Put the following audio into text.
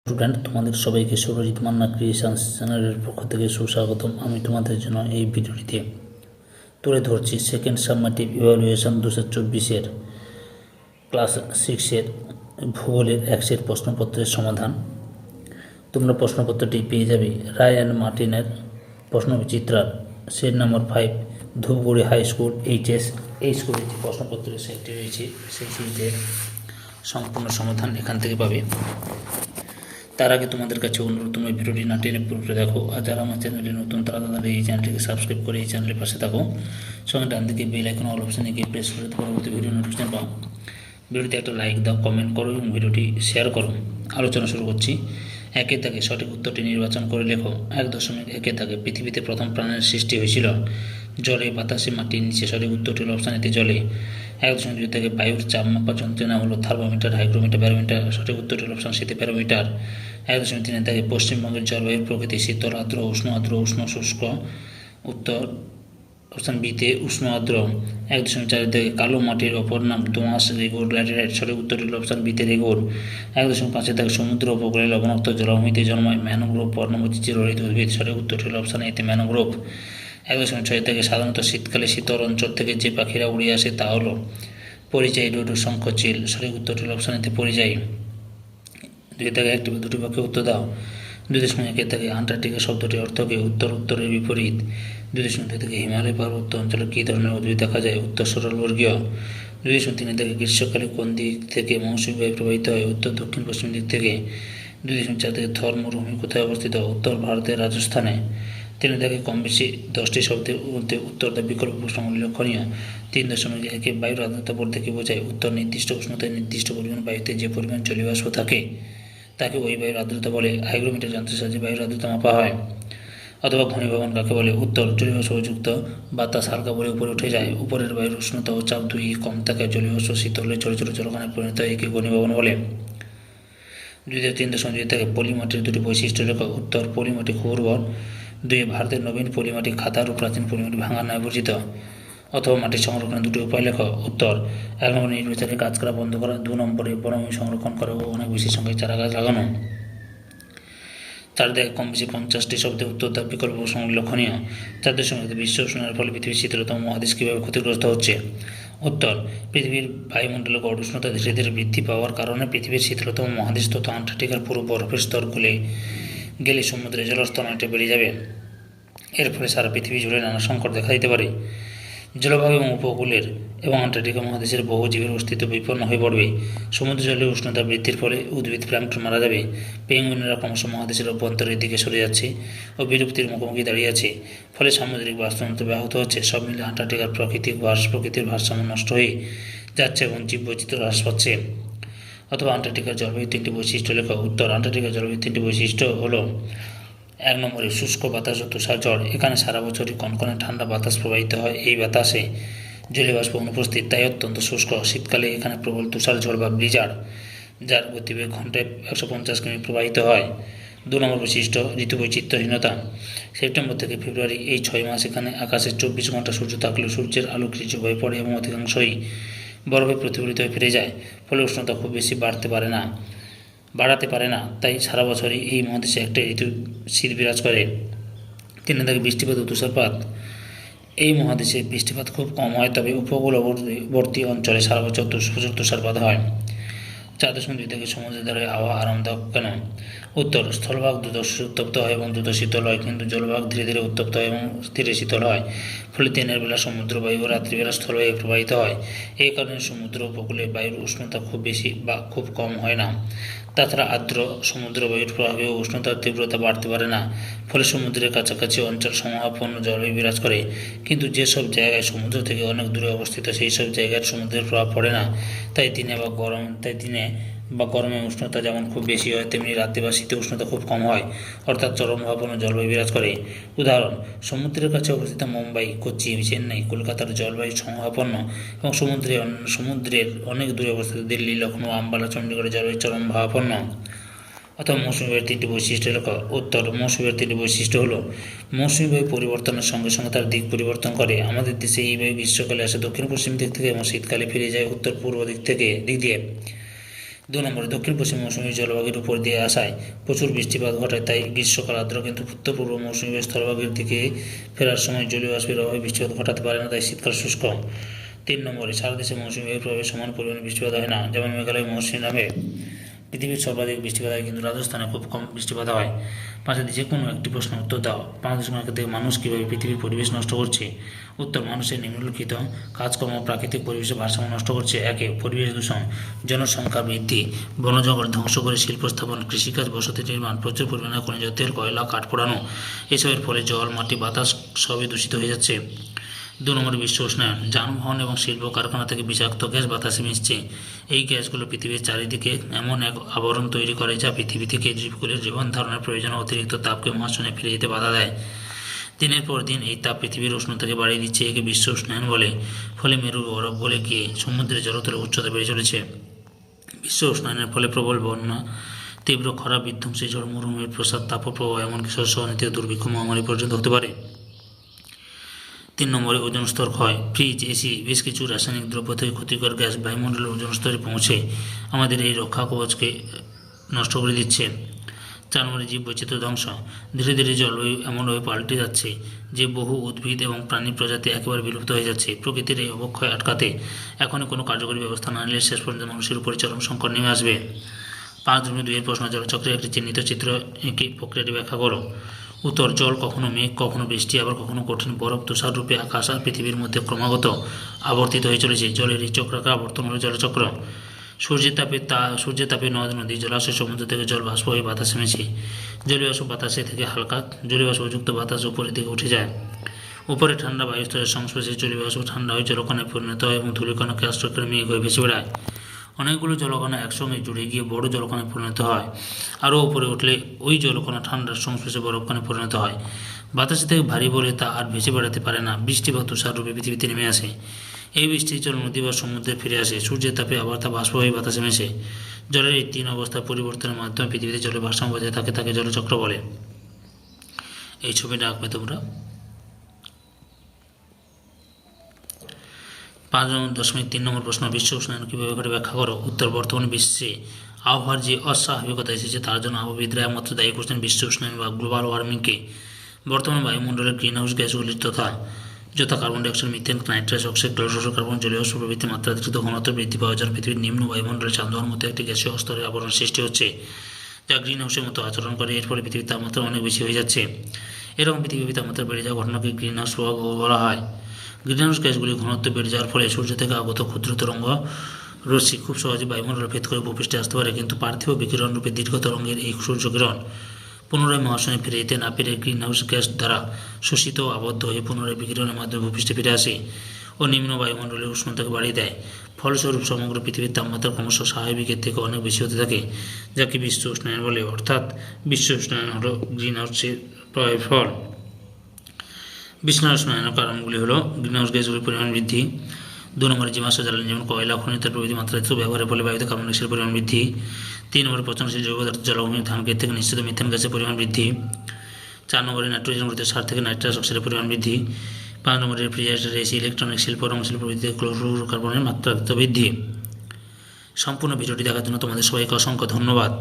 Student, তোমাদের সবাইকে Surajit Manna creations চ্যানেলের পক্ষ থেকে সুস্বাগতম। আমি তোমাদের জন্য এই ভিডিওটিতে তুলে ধরছি সেকেন্ড সাবমেটিভ ইভ্যালুয়েশন 2024-এর ক্লাস 6-এর ভূগোলের এক্সের প্রশ্নপত্রের সমাধান। তোমরা প্রশ্নপত্রটি পেয়ে যাবে রায় অ্যান্ড মার্টিনের প্রশ্নবিচিত্রার set number 5 Dhupguri high school HS. এই স্কুলের যে প্রশ্নপত্রের সেটটি রয়েছে সেই সেটের সম্পূর্ণ সমাধান এখান থেকে পাবে। তার আগে তোমাদের কাছে অনুরোধ, তোমরা ভিডিওটি না টেনে পুরোটা দেখো, আর যারা আমার চ্যানেলে নতুন তারা তাদের এই চ্যানেলটিকে সাবস্ক্রাইব করে এই চ্যানেলের পাশে থাকো। সঙ্গে ডান দিকে বেল আইকন অল অপশানে গিয়ে প্রেস করে পরবর্তী ভিডিও নোটিফিকেশন পাও। ভিডিওতে একটা লাইক দাও, কমেন্ট করো এবং ভিডিওটি শেয়ার করো। আলোচনা শুরু করছি। 1 দাগে সঠিক উত্তরটি নির্বাচন করে লেখো। 1.1 দাগে পৃথিবীতে প্রথম প্রাণের সৃষ্টি হয়েছিল জলে, বাতাসে, মাটির নিচে। সঠিক উত্তরটি হল অপশান এতে জলে। 1.2 দাগে বায়ুর চাপ মাপা যন্ত্রের নাম হলো থার্মোমিটার, হাইগ্রোমিটার, ব্যারোমিটার। সঠিক উত্তরটি হল অপশান সিতে ব্যারোমিটার। 1.3 দাগে পশ্চিমবঙ্গের জলবায়ুর প্রকৃতি শীতল, আর্দ্র, উষ্ণ, শুষ্ক। উত্তর অপশান বিতে উষ্ণ আর্দ্র। 1.4 দাগে কালো মাটির অপর নাম দোআঁশ, রেগর, ল্যাটেরাইট। সঠিক উত্তরটি হল অপশান বিতে রেগর। 1.5 দাগে সমুদ্র উপকূলে লবণাক্ত জলাভূমিতে জন্মায় ম্যানগ্রোভ পর্ণমোচী রহিত উদ্ভিদ। সঠিক উত্তরটি হল অপশান এতে ম্যানগ্রোভ। 1.6 দাগে সাধারণত শীতকালে শীতল অঞ্চল থেকে যে পাখিরা উড়ে আসে তা হলো পরিযায়ী, ডোডো, শঙ্খ, চিল। সঠিক উত্তরটি হল অপশান এতে পরিযায়ী। 2 দাগে একটি বা দুটি বাক্যে উত্তর দাও। 2.1 দাগে আন্টার্কটিকা শব্দটি অর্থ কি? উত্তর উত্তরের বিপরীত। 2.2 দাগে হিমালয় পার্বত্য অঞ্চলে কী ধরনের উদ্ভিদ দেখা যায়? উত্তর সরলবর্গীয়। 2.3 দাগে গ্রীষ্মকালে কোন দিক থেকে মৌসুমী বায়ু প্রবাহিত হয়? উত্তর দক্ষিণ পশ্চিম দিক থেকে। 2.4 দাগে থর মরুভূমি কোথায় অবস্থিত? উত্তর ভারতের রাজস্থানে। 3 দাগে কম বেশি 10টি শব্দের মধ্যে উত্তর দা বিকল্প প্রশ্নগুলি লক্ষণীয়। 3.1 বায়ুর আর্দ্রতা বলতে কী বোঝায়? উত্তর নির্দিষ্ট উষ্ণতায় নির্দিষ্ট পরিমাণ বায়ুতে যে পরিমাণ জলীয়বাষ্প থাকে তাকে ওই বায়ুর আর্দ্রতা বলে। হাইগ্রোমিটার যন্ত্রের সাহায্যে বায়ুর আর্দ্রতা মাপা হয়। অথবা ঘনীভবন কাকে বলে? উত্তর জলীয়বাষ্পযুক্ত বাতাস হালকা বলে উপরে উঠে যায়। উপরের বায়ুর উষ্ণতা ও চাপ দুই কম থাকায় জলীয়বাষ্প শীতল হলে ছোটো ছোটো জলকণায় পরিণত হয়, একে ঘনীভবন বলে। 3.2 দাগে পলিমাটির দুটি বৈশিষ্ট্য লেখো। উত্তর পলিমাটি খুব উর্বর। 2 ভারতের নবীন পলিমাটি খাতার ও প্রাচীন পলিমাটি ভাঙার ন্যায় পরিচিত। অথবা মাটি সংরক্ষণের দুটি উপায় লেখো। উত্তর 1 নম্বরে নির্বিচারে গাছ কাটা বন্ধ করা, 2 নম্বরে বনভূমি সংরক্ষণ করা ও অনেক বেশি সংখ্যায় চারা গাছ লাগানো। 4 দাগে কম বেশি 50টি শব্দে উত্তর দা বিকল্প প্রশ্নগুলি লক্ষণীয়। 4.1 বিশ্ব উষ্ণায়নের ফলে পৃথিবীর শীতলতম মহাদেশ কীভাবে ক্ষতিগ্রস্ত হচ্ছে? উত্তর পৃথিবীর বায়ুমণ্ডলে গড় উষ্ণতা ধীরে ধীরে বৃদ্ধি পাওয়ার কারণে পৃথিবীর শীতলতম মহাদেশ তথা আন্টার্কটিকার পুরো বরফের স্তর গলে গেলে সমুদ্রের জলস্তর অনেকটা বেড়ে যাবে। এর ফলে সারা পৃথিবী জুড়ে নানা সংকট দেখা দিতে পারে। জলভাগ এবং উপকূলের এবং আন্টার্কটিকা মহাদেশের বহু জীবের অস্তিত্ব বিপন্ন হয়ে পড়বে। সমুদ্র জলের উষ্ণতা বৃদ্ধির ফলে উদ্ভিদ প্ল্যাঙ্কটন মারা যাবে। পেঙ্গুইনরা ক্রমশ মহাদেশের অভ্যন্তরের দিকে সরে যাচ্ছে ও বিলুপ্তির মুখোমুখি দাঁড়িয়ে আছে। ফলে সামুদ্রিক বাস্তুতন্ত্র ব্যাহত হচ্ছে। সব মিলে আন্টার্কটিকার প্রকৃতির ভারসাম্য নষ্ট হয়ে যাচ্ছে এবং জীববৈচিত্র্য হ্রাস পাচ্ছে। অথবা আন্টার্কটিকার জলবায়ুর 3টি বৈশিষ্ট্য লেখা। উত্তর আন্টার্কটিকার জলবায়ুর 3টি বৈশিষ্ট্য হলো 1 নম্বরে শুষ্ক বাতাস ও তুষার ঝড়। এখানে সারা বছরই কনকনে ঠান্ডা বাতাস প্রবাহিত হয়। এই বাতাসে জলীয়বাষ্প অনুপস্থিত, তাই অত্যন্ত শুষ্ক। শীতকালে এখানে প্রবল তুষার ঝড় বা ব্লিজার্ড, যার গতিবেগ ঘন্টায় 150 কিমি প্রবাহিত হয়। 2 নম্বর বৈশিষ্ট্য ঋতু বৈচিত্র্যহীনতা। সেপ্টেম্বর থেকে ফেব্রুয়ারি এই 6 মাস এখানে আকাশে 24 ঘন্টা সূর্য থাকলেও সূর্যের আলো কিছু হয়ে পড়ে এবং অধিকাংশই বরফে প্রতিফলিত হয়ে ফিরে যায়। ফলে উষ্ণতা খুব বেশি বাড়াতে পারে না, তাই সারা বছরই এই মহাদেশে একটা ঋতু শীত বিরাজ করে। 3 দাগে বৃষ্টিপাত ও তুষারপাত। এই মহাদেশে বৃষ্টিপাত খুব কম হয়, তবে উপকূলবর্তী অঞ্চলে সারা বছর প্রচুর তুষারপাত হয়। 4.2 দাগে সমুদ্রের ধারে আবহাওয়া আরামদায়ক কেন? উত্তর স্থলভাগ দ্রুত উত্তপ্ত হয় এবং দ্রুত শীতল হয়, কিন্তু জলভাগ ধীরে ধীরে উত্তপ্ত হয় এবং ধীরে শীতল হয়। ফলে দিনের বেলা সমুদ্র বায়ু ও রাত্রিবেলা স্থলবায়ু প্রবাহিত হয়। এই কারণে সমুদ্র উপকূলে বায়ুর উষ্ণতা খুব বেশি বা খুব কম হয় না। তাছাড়া আর্দ্র সমুদ্র বায়ুর প্রভাবেও উষ্ণতার তীব্রতা বাড়তে পারে না। ফলে সমুদ্রের কাছাকাছি অঞ্চল সমূহাপন্ন জলবায়ু বিরাজ করে। কিন্তু যেসব জায়গায় সমুদ্র থেকে অনেক দূরে অবস্থিত সেই সব জায়গায় সমুদ্রের প্রভাব পড়ে না। তাই দিনে বা গরমে উষ্ণতা যেমন খুব বেশি হয়, তেমনি রাতে বা শীতে উষ্ণতা খুব কম হয়, অর্থাৎ চরমভাবাপন্ন জলবায়ু বিরাজ করে। উদাহরণ সমুদ্রের কাছে অবস্থিত মুম্বাই, কোচি, চেন্নাই, কলকাতার জলবায়ু সমভাবাপন্ন এবং সমুদ্রের অনেক দূরে অবস্থিত দিল্লি, লখনৌ, আম্বালা, চণ্ডীগড়ের জলবায়ু চরমভাবাপন্ন। অথবা মৌসুমী বায়ুর 3টি বৈশিষ্ট্য লেখা। উত্তর মৌসুমী বায়ুর 3টি বৈশিষ্ট্য হলো মৌসুমী বায়ু পরিবর্তনের সঙ্গে সঙ্গে তার দিক পরিবর্তন করে। আমাদের দেশে এই বায়ু গ্রীষ্মকালে আসে দক্ষিণ পশ্চিম দিক থেকে এবং শীতকালে ফিরে যায় উত্তর পূর্ব দিক দিয়ে। 2 নম্বরে দক্ষিণ পশ্চিম মৌসুমী জলভাগের উপর দিয়ে আসায় প্রচুর বৃষ্টিপাত ঘটায়, তাই গ্রীষ্মকাল আর্দ্র, কিন্তু উত্তর পূর্ব মৌসুমী স্থলভাগের দিকে ফেরার সময় জলীয় বাষ্পের অভাবে বৃষ্টিপাত ঘটাতে পারে না, তাই শীতকাল শুষ্ক। 3 নম্বরে সারা দেশে মৌসুমী বায়ুর প্রভাবে সমান পরিমাণে বৃষ্টিপাত হয় না, যেমন মেঘালয় মৌসুমী নামে পৃথিবীর সর্বাধিক বৃষ্টিপাত হয়, কিন্তু রাজস্থানে খুব কম বৃষ্টিপাত হয়। 5 যে কোনো একটি প্রশ্নের উত্তর দাও। বাংলাদেশ থেকে মানুষ কীভাবে পৃথিবীর পরিবেশ নষ্ট করছে? উত্তর, মানুষের নিম্নলিখিত কাজকর্ম প্রাকৃতিক পরিবেশের ভারসাম্য নষ্ট করছে। 1 পরিবেশ দূষণ, জনসংখ্যা বৃদ্ধি, বনজঙ্গল ধ্বংস করে শিল্প স্থাপন, কৃষিকাজ, বসতি নির্মাণ, প্রচুর পরিমাণে খনিজ তেল, কয়লা, কাঠ পোড়ানো, এসবের ফলে জল, মাটি, বাতাস সবই দূষিত হয়ে যাচ্ছে। 2 নম্বরে বিশ্ব উষ্ণায়ন, যানবাহন এবং শিল্প কারখানা থেকে বিষাক্ত গ্যাস বাতাসে মিশছে। এই গ্যাসগুলো পৃথিবীর চারিদিকে এমন এক আবরণ তৈরি করে যা পৃথিবী থেকে জীবগুলির জীবন ধারণের প্রয়োজনে অতিরিক্ত তাপকে মহাশূন্যে ফিরে যেতে বাধা দেয়। দিনের পর দিন এই তাপ পৃথিবীর উষ্ণতাকে বাড়িয়ে দিচ্ছে, একে বিশ্ব উষ্ণায়ন বলে। ফলে মেরু বরফ গলে গিয়ে সমুদ্রের জলতলের উচ্চতা বেড়ে চলেছে। বিশ্ব উষ্ণায়নের ফলে প্রবল বন্যা, তীব্র খরা, বিধ্বংসী ঝড়, মরুভূমির প্রসার, তাপপ্রবাহ, এমনকি শস্য হানি থেকে দুর্ভিক্ষ, মহামারী পর্যন্ত হতে পারে। 3 নম্বরে ওজোন স্তর ক্ষয়, ফ্রিজ, এসি, বেশ কিছু রাসায়নিক দ্রব্য থেকে ক্ষতিকর গ্যাস বায়ুমণ্ডলের ওজোন স্তরে পৌঁছে আমাদের এই রক্ষা কবচকে নষ্ট করে দিচ্ছে। 4 নম্বরে জীববৈচিত্র্য ধ্বংস, ধীরে ধীরে জলবায়ু এমনভাবে পাল্টে যাচ্ছে যে বহু উদ্ভিদ এবং প্রাণী প্রজাতি একেবারে বিলুপ্ত হয়ে যাচ্ছে। প্রকৃতির এই অবক্ষয় আটকাতে এখনই কোনো কার্যকরী ব্যবস্থা না নিলে শেষ পর্যন্ত মানুষের উপরে চরম সংকট নেমে আসবে। 5.2 প্রশ্ন, জলচক্রের একটি চিহ্নিত চিত্র এঁকে প্রক্রিয়াটি ব্যাখ্যা করো। উত্তর, জল কখনো মেঘ, কখনো বৃষ্টি, আবার কখনো কঠিন বরফ, তুষার রূপে আকাশ আর পৃথিবীর মধ্যে ক্রমাগত আবর্তিত হয়ে চলেছে। জলের এই চক্রাকার আবর্তন হল জলচক্র। সূর্যের তাপে নদ নদী, জলাশয়, সমুদ্র থেকে জল বাষ্প হয়ে বাতাসে মেশে। জলীয়বাষ্প বাতাসে থেকে হালকা জলীয়বাষ্পযুক্ত বাতাস উপরের দিকে উঠে যায়। উপরে ঠান্ডা বায়ুস্তরের সংস্পর্শে জলীয়বাষ্প ঠান্ডা হয়ে জলকণায় পরিণত হয় এবং ধূলিকণাকে আশ্রয় করে মেঘ হয়ে ভেসে বেড়ায়। অনেকগুলো জলকণা একসঙ্গে জুড়ে গিয়ে বড় জলকণায় পরিণত হয়। আরও উপরে উঠলে ওই জলকণা ঠান্ডার সংস্পর্শে বরফকণায় পরিণত হয়। বাতাসে থেকে ভারী বলে তা আর ভেসে বেড়াতে পারে না, বৃষ্টি বা তুষার রূপে পৃথিবীতে নেমে আসে। এই বৃষ্টির জল নদী বা সমুদ্রে ফিরে আসে। সূর্যের তাপে আবার তা বাষ্প হয়ে বাতাসে মেশে। জলের এই 3 অবস্থার পরিবর্তনের মাধ্যমে পৃথিবীতে জলের ভারসাম্য বজায় থাকে, তাকে জলচক্র বলে। এই ছবিটা আঁকবে তোমরা। 5.3 প্রশ্ন, বিশ্ব উষ্ণায়ন কীভাবে ঘটে ব্যাখ্যা করো। উত্তর, বর্তমানে বিশ্বে আবহাওয়ার যে অস্বাভাবিকতা এসেছে তার জন্য আবহাওয়াবিদরা একমাত্র দায়ী করছেন বিশ্ব উষ্ণায়ন বা গ্লোবাল ওয়ার্মিংকে। বর্তমানে বায়ুমণ্ডলের গ্রিনহাউস গ্যাসগুলির যথা carbon dioxide, methane, nitrous oxide, chlorofluorocarbon, জলীয়বাষ্প প্রভৃতি মাত্রাতিরিক্ত ঘনত্ব বৃদ্ধি পাওয়ার জন্য পৃথিবীর নিম্ন বায়ুমণ্ডলে চাঁদ হওয়ার মতো একটি গ্যাসীয় স্তরের আবরণ সৃষ্টি হচ্ছে, যা গ্রিনহাউসের মতো আচরণ করে। এর ফলে পৃথিবীর তাপমাত্রা অনেক বেশি হয়ে যাচ্ছে। এরকম পৃথিবীর তাপমাত্রা বেড়ে যাওয়া ঘটনাকে গ্রিনহাউস প্রভাব বলা হয়। গ্রিনহাউস গ্যাসগুলির ঘনত্ব বেড়ে যাওয়ার ফলে সূর্য থেকে আগত ক্ষুদ্র তরঙ্গ রশ্মি খুব সহজে বায়ুমণ্ডল ভেদ করে ভূপৃষ্ঠে আসতে পারে, কিন্তু পার্থিব বিকিরণ রূপে দীর্ঘ তরঙ্গের এই সূর্যকিরণ পুনরায় মহাশূন্যে ফিরে যেতে না পেরে গ্রিনহাউস গ্যাস দ্বারা শোষিত ও আবদ্ধ হয়ে পুনরায় বিকিরণের মাধ্যমে ভূপৃষ্ঠে ফিরে আসে ও নিম্ন বায়ুমণ্ডলের উষ্ণতাকে বাড়িয়ে দেয়। ফলস্বরূপ সমগ্র পৃথিবীর তাপমাত্রা ক্রমশ স্বাভাবিকের থেকে অনেক বেশি হতে থাকে, যাকে বিশ্ব উষ্ণায়ন বলে। অর্থাৎ বিশ্ব উষ্ণায়ন হল গ্রিনহাউসের ফল। বিশ্ব উষ্ণায়নের কারণগুলি হলো গ্রিনহাউস গ্যাসগুলির পরিমাণ বৃদ্ধি, 2 নম্বরে জীবাশ্ম জ্বালানি যেমন কয়লা, খনিজ তেল প্রভৃতি মাত্রাতিরিক্ত ব্যবহারের ফলে বায়ুতে কার্বন ডাইঅক্সাইডের পরিমাণ বৃদ্ধি, 3 নম্বরে পচনশীল জৈব পদার্থ জলাভূমি ধান ক্ষেত থেকে নিঃসৃত মিথেন গ্যাসের পরিমাণ বৃদ্ধি, 4 নম্বরে নাইট্রোজেন মৃত সার থেকে নাইট্রাস অক্সাইডের পরিমাণ বৃদ্ধি, 5 নম্বরে রেফ্রিজারেটর, এসি, ইলেকট্রনিক শিল্প, রং শিল্প প্রভৃতিতে ক্লোরোফ্লোরোকার্বনের মাত্রাতিরিক্ত বৃদ্ধি। সম্পূর্ণ ভিডিওটি দেখার জন্য তোমাদের সবাইকে অসংখ্য ধন্যবাদ।